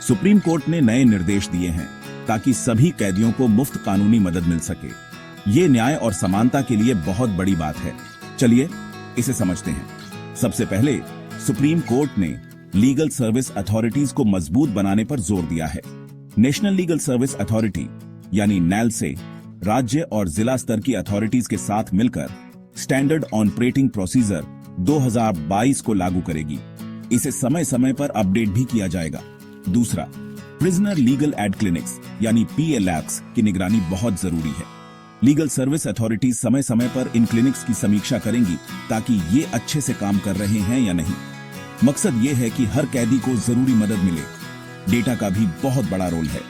Supreme court ने नए निर्देश दिए हैं ताकि सभी कैदियों को मुफ्त कानूनी मदद मिल सके। ये न्याय और समानता के लिए बहुत बड़ी बात है। चलिए इसे समझते हैं। सबसे पहले सुप्रीम कोर्ट ने लीगल सर्विस अथॉरिटीज को मजबूत बनाने पर जोर दिया है। नेशनल लीगल सर्विस अथॉरिटी यानी नैल से राज्य और जिला स्तर की अथॉरिटीज के साथ मिलकर स्टैंडर्ड ऑपरेटिंग प्रोसीजर 2022 को लागू करेगी। इसे समय समय पर अपडेट भी किया जाएगा। दूसरा, प्रिजनर लीगल एड क्लिनिक्स यानी PLACs की निगरानी बहुत जरूरी है। लीगल सर्विस अथॉरिटीज समय समय पर इन क्लिनिक्स की समीक्षा करेंगी ताकि ये अच्छे से काम कर रहे हैं या नहीं। मकसद ये है कि हर कैदी को जरूरी मदद मिले। डेटा का भी बहुत बड़ा रोल है।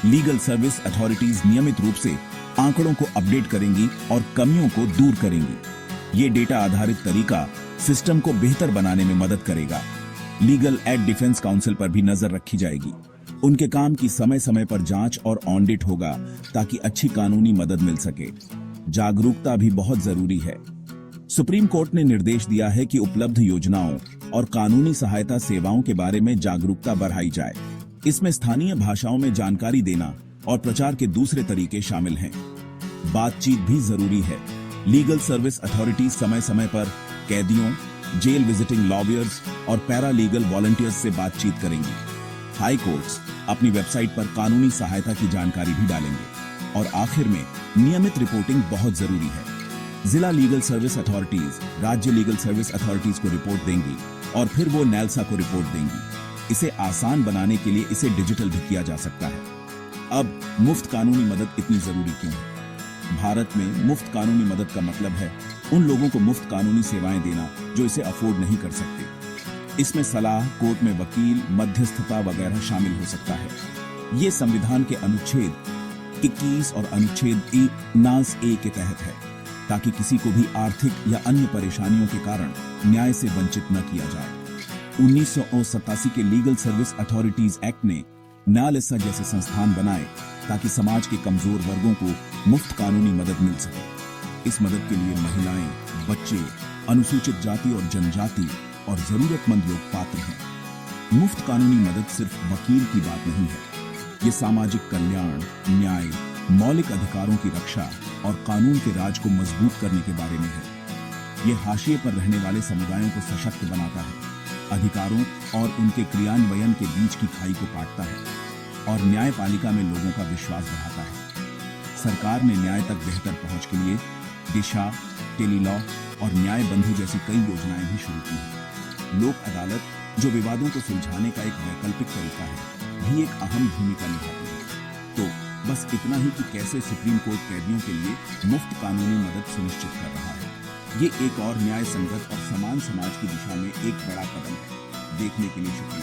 लीगल सर्विस अथॉरिटीज नियमित रूप से आंकड़ों को अपडेट करेंगी और कमियों को दूर करेंगी। ये डेटा आधारित तरीका सिस्टम को बेहतर बनाने में मदद करेगा। लीगल एड डिफेंस काउंसिल पर भी नजर रखी जाएगी। उनके काम की समय समय पर जांच और ऑडिट होगा ताकि अच्छी कानूनी मदद मिल सके। जागरूकता भी बहुत जरूरी है। सुप्रीम कोर्ट ने निर्देश दिया है कि उपलब्ध योजनाओं और कानूनी सहायता सेवाओं के बारे में जागरूकता बढ़ाई जाए। इसमें स्थानीय भाषाओं में जानकारी देना और प्रचार के दूसरे तरीके शामिल हैं। बातचीत भी जरूरी है। लीगल सर्विस अथॉरिटीज समय समय पर कैदियों, जेल विजिटिंग लॉयर्स और पैरा लीगल वॉलंटियर्स से बातचीत करेंगी। हाई कोर्ट्स अपनी वेबसाइट पर कानूनी सहायता की जानकारी भी डालेंगे। और आखिर में नियमित रिपोर्टिंग बहुत जरूरी है। जिला लीगल सर्विस अथॉरिटीज राज्य लीगल सर्विस अथॉरिटीज को रिपोर्ट देंगी और फिर वो नैल्सा को रिपोर्ट देंगी। इसे आसान बनाने के लिए इसे डिजिटल भी किया जा सकता है। अब मुफ्त कानूनी मदद इतनी जरूरी क्यों है? भारत में मुफ्त कानूनी मदद का मतलब है उन लोगों को मुफ्त कानूनी सेवाएं देना जो इसे अफोर्ड नहीं कर सकते। इसमें सलाह, कोर्ट में वकील, मध्यस्थता वगैरह शामिल हो सकता है। ये संविधान के अनुच्छेद 21 और अनुच्छेद 1 के तहत है ताकि किसी को भी आर्थिक या अन्य परेशानियों के कारण न्याय से वंचित न किया जाए। 1987 के लीगल सर्विस अथॉरिटीज एक्ट ने नालसा जैसे संस्थान बनाए ताकि समाज के कमजोर वर्गों को मुफ्त कानूनी मदद मिल सके। इस मदद के लिए महिलाएं, बच्चे, अनुसूचित जाति और जनजाति और जरूरतमंद लोग पात्र हैं। मुफ्त कानूनी मदद सिर्फ वकील की बात नहीं है। ये सामाजिक कल्याण, न्याय, मौलिक अधिकारों की रक्षा और कानून के राज को मजबूत करने के बारे में है। ये हाशिए पर रहने वाले समुदायों को सशक्त बनाता है, अधिकारों और उनके क्रियान्वयन के बीच की खाई को काटता है और न्यायपालिका में लोगों का विश्वास बढ़ाता है। सरकार ने न्याय तक बेहतर पहुंच के लिए दिशा, टेलीलॉ और न्याय बंधु जैसी कई योजनाएं भी शुरू की हैं। लोक अदालत, जो विवादों को सुलझाने का एक वैकल्पिक तरीका है, भी एक अहम भूमिका निभाती है। तो बस इतना ही कि कैसे सुप्रीम कोर्ट कैदियों के लिए मुफ्त कानूनी मदद सुनिश्चित कर रहा है। ये एक और न्याय संगत और समान समाज की दिशा में एक बड़ा कदम है। देखने के लिए शुक्रिया।